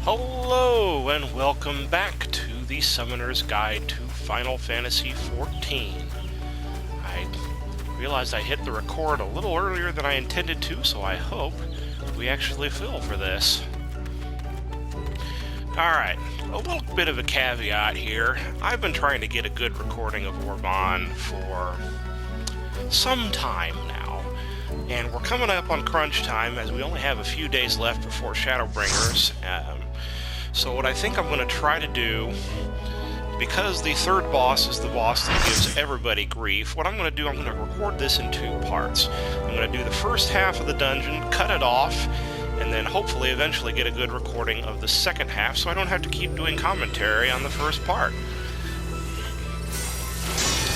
Hello, and welcome back to the Summoner's Guide to Final Fantasy XIV. I realized I hit the record a little earlier than I intended to, so I hope we actually feel for this. Alright, a little bit of a caveat here. I've been trying to get a good recording of Orbonne for some time now. And we're coming up on crunch time, as we only have a few days left before Shadowbringers. So what I think I'm going to try to do, because the third boss is the boss that gives everybody grief, what I'm going to do, I'm going to record this in two parts. I'm going to do the first half of the dungeon, cut it off, and then hopefully eventually get a good recording of the second half, so I don't have to keep doing commentary on the first part.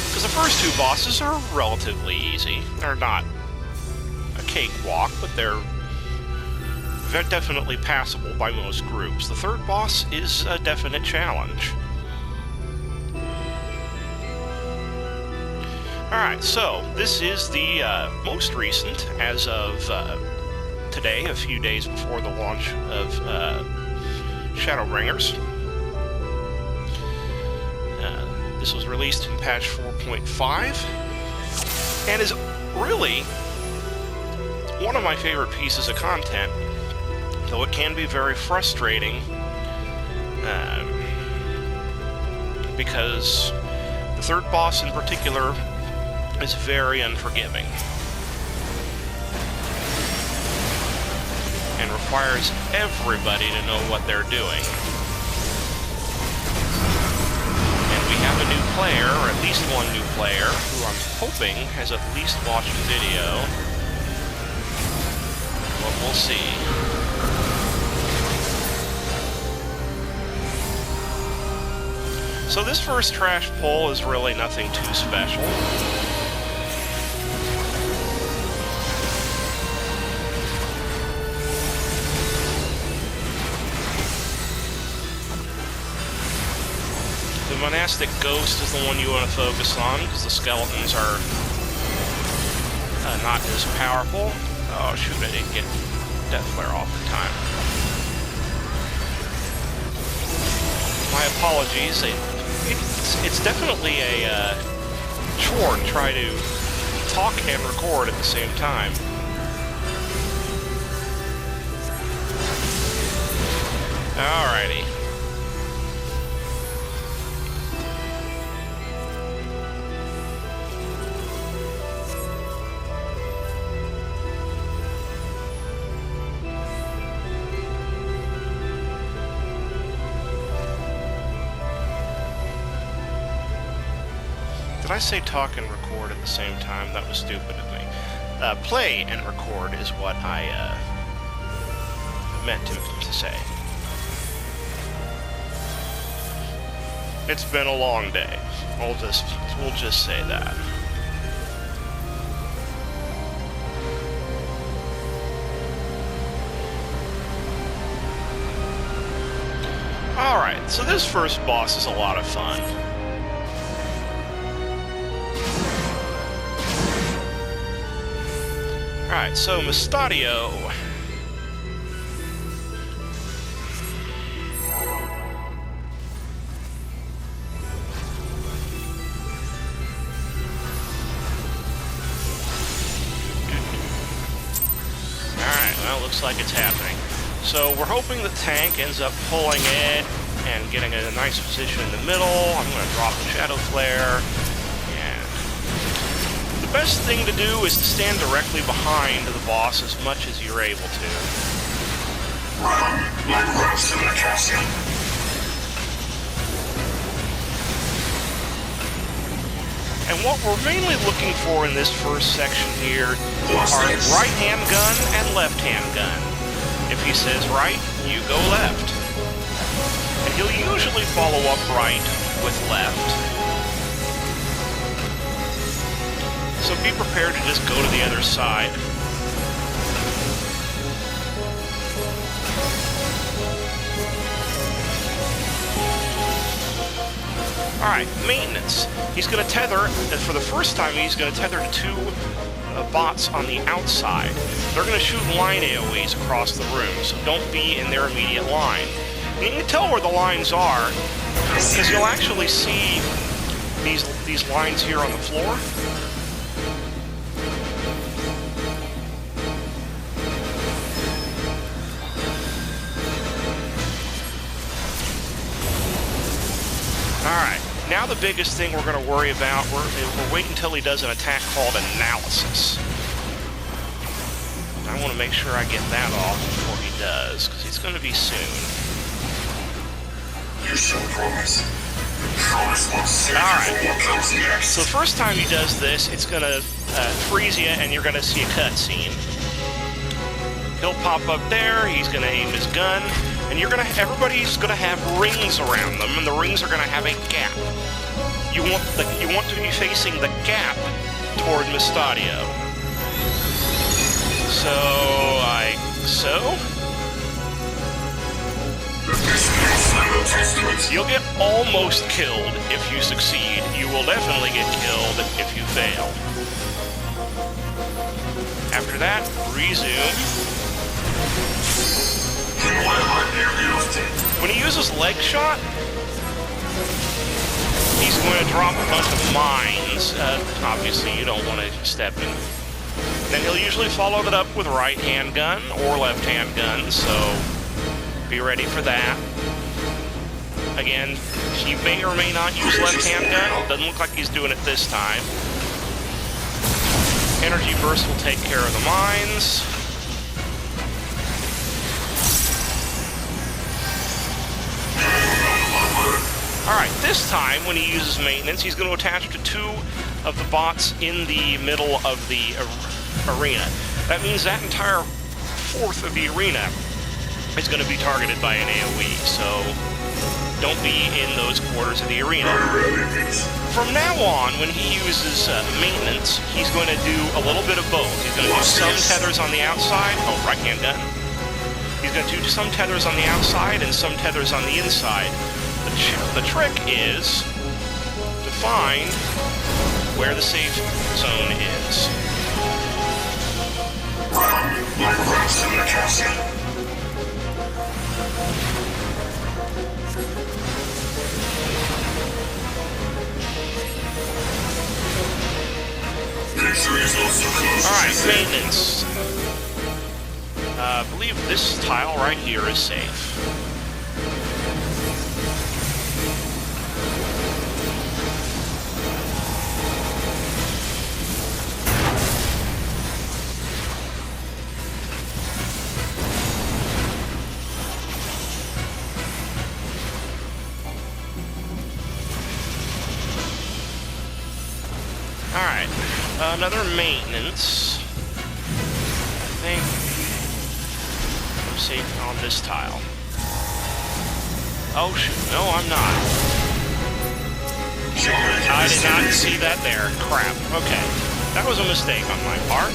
Because the first two bosses are relatively easy. They're not a cakewalk, but they're definitely passable by most groups. The third boss is a definite challenge. Alright, so this is the most recent, as of today, a few days before the launch of Shadowbringers. This was released in patch 4.5, and is really one of my favorite pieces of content, though it can be very frustrating, because the third boss in particular is very unforgiving, and requires everybody to know what they're doing. And we have a new player, or at least one new player, who I'm hoping has at least watched the video, but we'll see. So this first trash pull is really nothing too special. The monastic ghost is the one you want to focus on, because the skeletons are not as powerful. Oh shoot, I didn't get Death Flare off in time. My apologies. It's definitely a chore to try to talk and record at the same time. Alrighty. Did I say talk and record at the same time? That was stupid of me. Play and record is what I meant to say. It's been a long day. We'll just say that. Alright, so this first boss is a lot of fun. Alright, so Mustadio. Alright, well, looks like it's happening. So we're hoping the tank ends up pulling it and getting a nice position in the middle. I'm going to drop a Shadow Flare. The best thing to do is to stand directly behind the boss as much as you're able to. Run like rust in the casket. And what we're mainly looking for in this first section here are right-hand gun and left-hand gun. If he says right, you go left. And he'll usually follow up right with left. So be prepared to just go to the other side. Alright, maintenance. He's going to tether, and for the first time he's going to tether to two bots on the outside. They're going to shoot line AoEs across the room, so don't be in their immediate line. And you can tell where the lines are, because you'll actually see these lines here on the floor. Alright, now the biggest thing we're going to worry about, we're waiting until he does an attack called Analysis. I want to make sure I get that off before he does, because he's going to be soon. You shall promise. Promise won't save you from what comes next. So the first time he does this, it's going to freeze you, and you're going to see a cutscene. He'll pop up there, he's going to aim his gun, and everybody's going to have rings around them, and the rings are going to have a gap. You want to be facing the gap toward Mustadio. You'll get almost killed if you succeed. You will definitely get killed if you fail. After that, resume. When he uses leg shot, he's going to drop a bunch of mines. Obviously, you don't want to step in. Then he'll usually follow that up with right-hand gun or left-hand gun, so be ready for that. Again, he may or may not use left-hand gun. Doesn't look like he's doing it this time. Energy burst will take care of the mines. Alright, this time, when he uses maintenance, he's going to attach to 2 of the bots in the middle of the arena. That means that entire fourth of the arena is going to be targeted by an AoE, so don't be in those quarters of the arena. From now on, when he uses maintenance, he's going to do a little bit of both. He's going to do some tethers on the outside. Oh, right-hand gun. He's going to do some tethers on the outside and some tethers on the inside. The trick is to find where the safe zone is. Run like rats in the castle. Victory is not so close. Alright, maintenance. I believe this tile right here is safe. Alright, another maintenance. I think I'm safe on this tile. Oh shoot, no I'm not. I did not see that there. Crap, okay. That was a mistake on my part.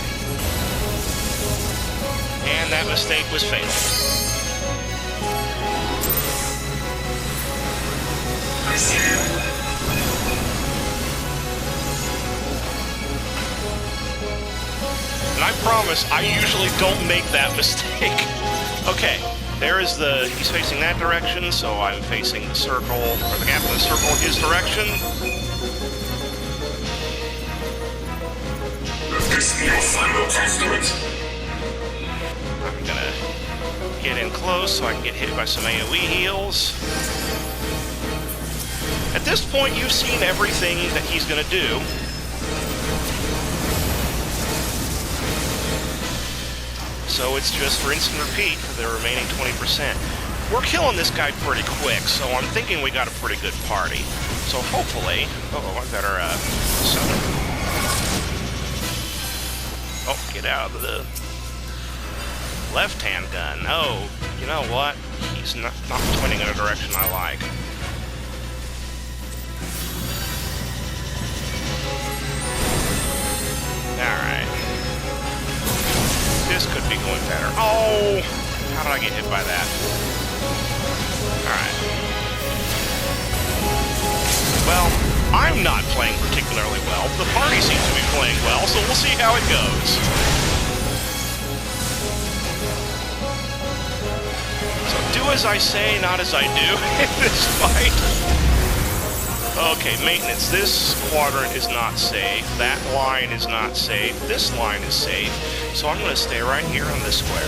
And that mistake was fatal. I see you. And I promise, I usually don't make that mistake. Okay, there is he's facing that direction, so I'm facing the circle, or the gap in the circle his direction. This is your final testament. I'm gonna get in close so I can get hit by some AoE heals. At this point, you've seen everything that he's gonna do. So it's just rinse and repeat for the remaining 20%. We're killing this guy pretty quick, so I'm thinking we got a pretty good party. So hopefully... I better, summon. Oh, get out of the left-hand gun. Oh, you know what? He's not pointing in a direction I like. Alright. This could be going better. Oh! How did I get hit by that? Alright. Well, I'm not playing particularly well. The party seems to be playing well, so we'll see how it goes. So do as I say, not as I do in this fight. Okay, maintenance. This quadrant is not safe. That line is not safe. This line is safe. So I'm going to stay right here on this square.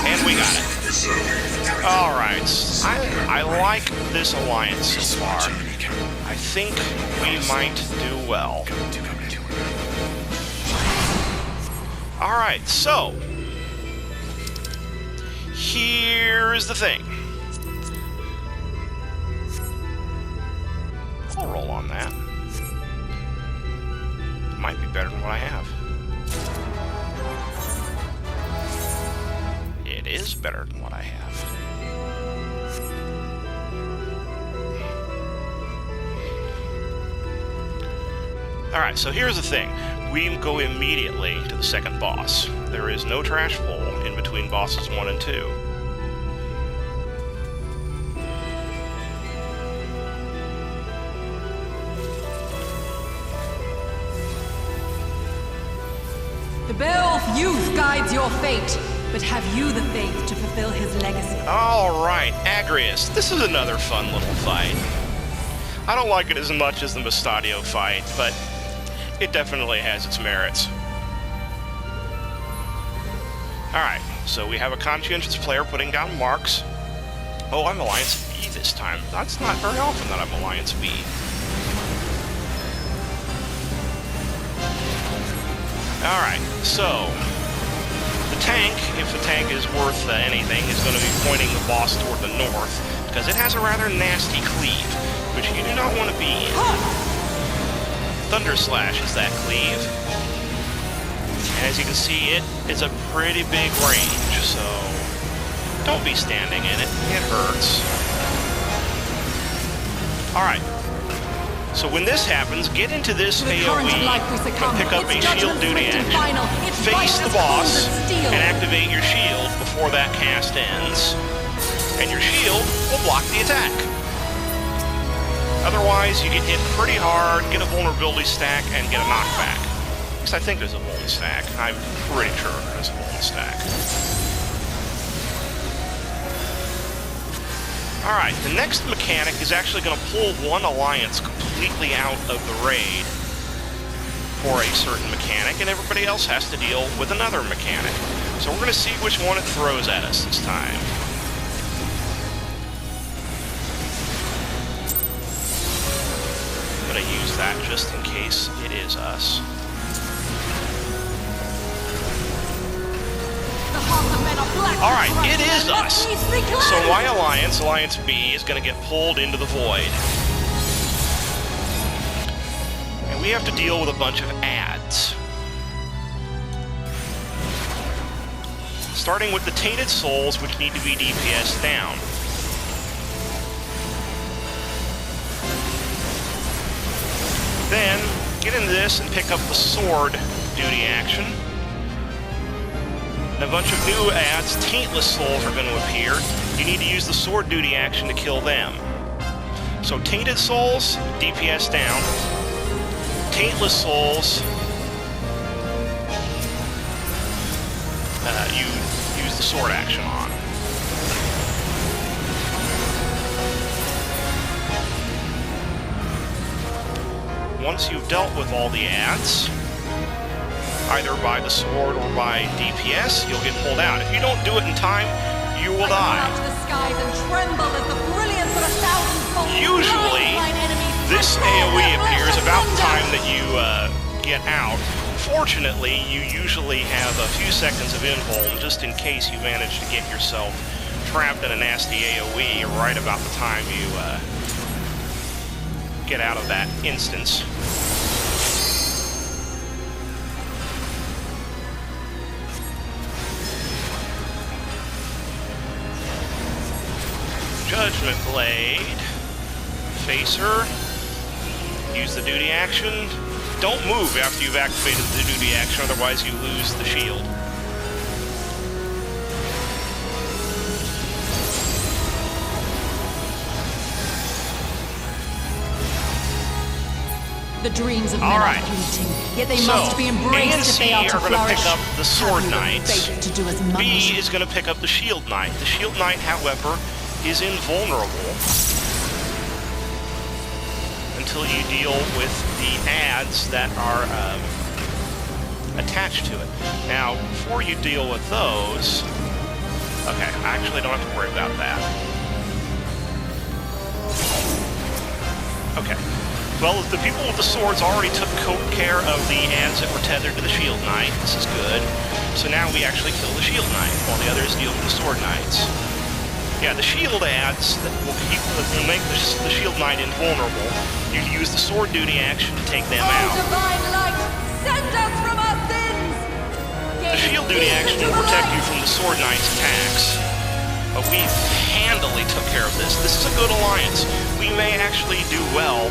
And we got it. Alright, I like this alliance so far. I think we might do well. Alright, so here's the thing. I'll roll on that. Might be better than what I have. It is better than what I have. Alright, so here's the thing. We go immediately to the second boss. There is no trash hole in between bosses 1 and 2. The bell of youth guides your fate, but have you the faith to fulfill his legacy? Alright, Agrius. This is another fun little fight. I don't like it as much as the Mustadio fight, but it definitely has its merits. Alright, so we have a conscientious player putting down marks. Oh, I'm Alliance B this time. That's not very often that I'm Alliance B. Alright, so the tank, if the tank is worth anything, is going to be pointing the boss toward the north, because it has a rather nasty cleave, which you do not want to be in. Thunder Slash is that cleave. And as you can see, it's a pretty big range, so don't be standing in it. It hurts. Alright. So when this happens, get into this AoE and pick up a shield duty action. Face the boss and activate your shield before that cast ends. And your shield will block the attack. Otherwise, you get hit pretty hard, get a vulnerability stack, and get a knockback. At least I think there's a vuln stack. I'm pretty sure there's a vuln stack. Alright, the next mechanic is actually going to pull one alliance completely out of the raid for a certain mechanic, and everybody else has to deal with another mechanic. So we're going to see which one it throws at us this time. I'm going to use that just in case it is us. Alright, it is us! So my alliance, Alliance B, is going to get pulled into the void. And we have to deal with a bunch of adds. Starting with the Tainted Souls, which need to be DPS down. Then, get into this and pick up the sword duty action. And a bunch of new adds, Taintless Souls, are going to appear. You need to use the sword duty action to kill them. So Tainted Souls, DPS down. Taintless Souls, you use the sword action on. Once you've dealt with all the adds, either by the sword or by DPS, you'll get pulled out. If you don't do it in time, you will die. Usually, this AoE appears about the time that you get out. Fortunately, you usually have a few seconds of invuln just in case you manage to get yourself trapped in a nasty AoE right about the time you get out of that instance. Judgment Blade. Facer. Use the duty action. Don't move after you've activated the duty action, otherwise you lose the shield. The dreams of men are fleeting, yet they must be embraced if they are to going to pick flourish. up the Sword Knights. Faith to do as much. B is going to pick up the Shield Knight. The Shield Knight, however, is invulnerable until you deal with the adds that are attached to it. Now, before you deal with those... Okay, I actually don't have to worry about that. Okay. Well, the people with the swords already took care of the adds that were tethered to the Shield Knight. This is good. So now we actually kill the Shield Knight, while the others deal with the Sword Knights. Yeah, the shield adds that will make the Shield Knight invulnerable. You use the sword duty action to take them out. Divine light, send us from our sins! The shield duty action will protect you from the Sword Knight's attacks. But we handily took care of this. This is a good alliance. We may actually do well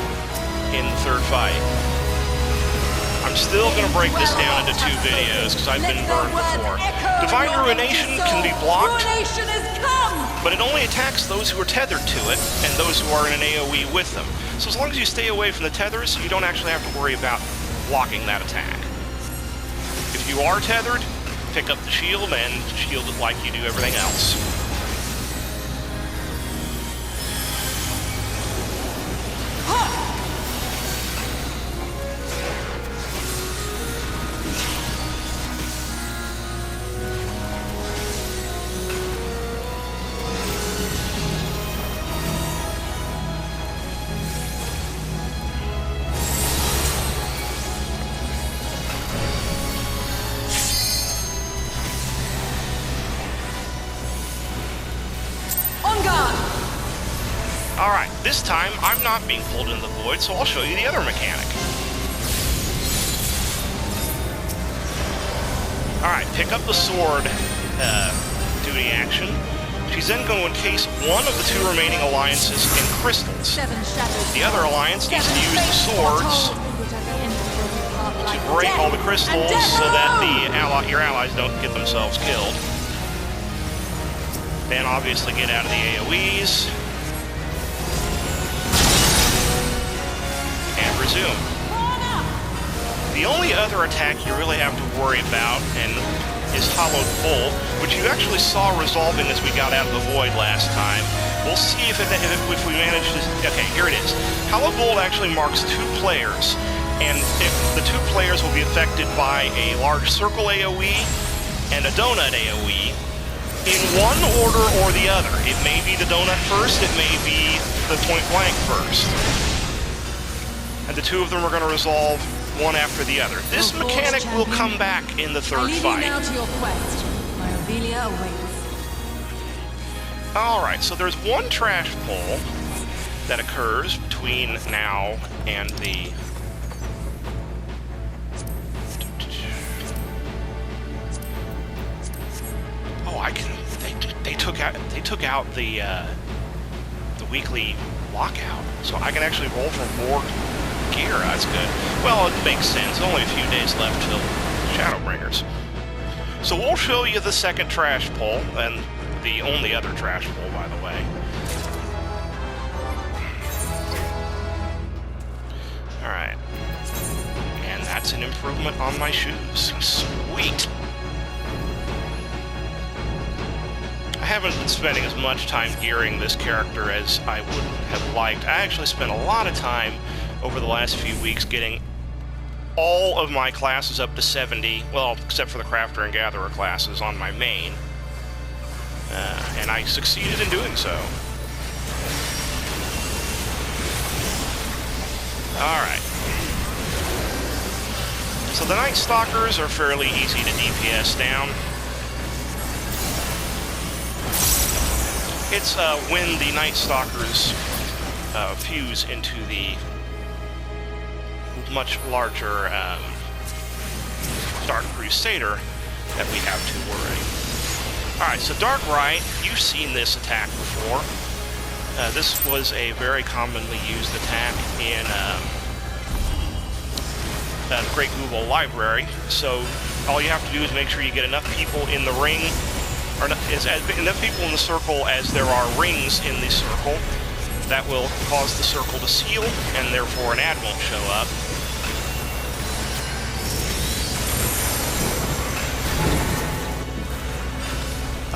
in the third fight. I'm still going to break this down into 2 videos because I've been burned before. Divine Ruination can be blocked, but it only attacks those who are tethered to it and those who are in an AoE with them. So as long as you stay away from the tethers, you don't actually have to worry about blocking that attack. If you are tethered, pick up the shield and shield it like you do everything else. Alright, this time I'm not being pulled into the void, so I'll show you the other mechanic. Alright, pick up the sword duty action. She's then going to encase one of the 2 remaining alliances in crystals. The other alliance needs to use the swords to break all the crystals so that your allies don't get themselves killed. Then obviously get out of the AoEs. And resume. The only other attack you really have to worry about is Hollowed Bolt, which you actually saw resolving as we got out of the void last time. We'll see if we manage to... Okay, here it is. Hollowed Bolt actually marks 2 players, and the 2 players will be affected by a large circle AoE and a donut AoE in one order or the other. It may be the donut first, it may be the point blank first. And the 2 of them are going to resolve one after the other. This mechanic will come back in the third fight. Now to your quest. My Aurelia awaits. Alright, so there's one trash pull that occurs between now and the... Oh, I can... They took out the weekly lockout, so I can actually roll for more gear. That's good. Well, it makes sense. Only a few days left till Shadowbringers. So we'll show you the second trash pull, and the only other trash pull, by the way. Alright. And that's an improvement on my shoes. Sweet! I haven't been spending as much time gearing this character as I would have liked. I actually spent a lot of time over the last few weeks getting all of my classes up to 70, well, except for the Crafter and Gatherer classes on my main. And I succeeded in doing so. Alright. So the Night Stalkers are fairly easy to DPS down. It's when the Night Stalkers fuse into the much larger Dark Crusader that we have to worry. Alright, so Dark Rite, you've seen this attack before. This was a very commonly used attack in the Great Google Library, so all you have to do is make sure you get enough people in the ring, or enough people in the circle as there are rings in the circle. That will cause the circle to seal, and therefore an ad won't show up.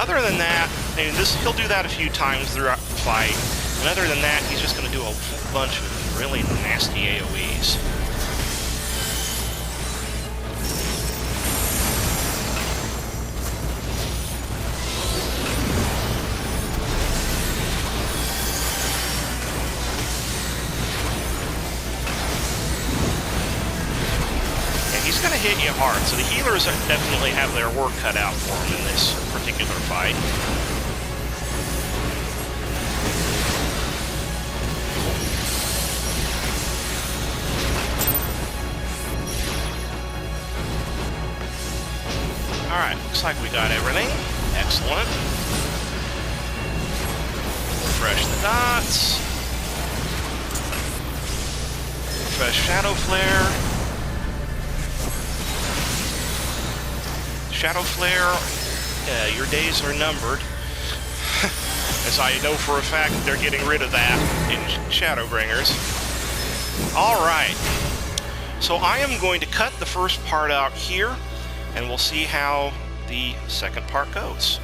Other than that, I mean, he'll do that a few times throughout the fight. And other than that, he's just going to do a bunch of really nasty AoEs. He's going to hit you hard, so the healers definitely have their work cut out for him in this particular fight. Alright, looks like we got everything. Excellent. Refresh the dots. Refresh Shadow Flare. Shadow Flare, your days are numbered. As I know for a fact they're getting rid of that in Shadowbringers. Alright, so I am going to cut the first part out here, and we'll see how the second part goes.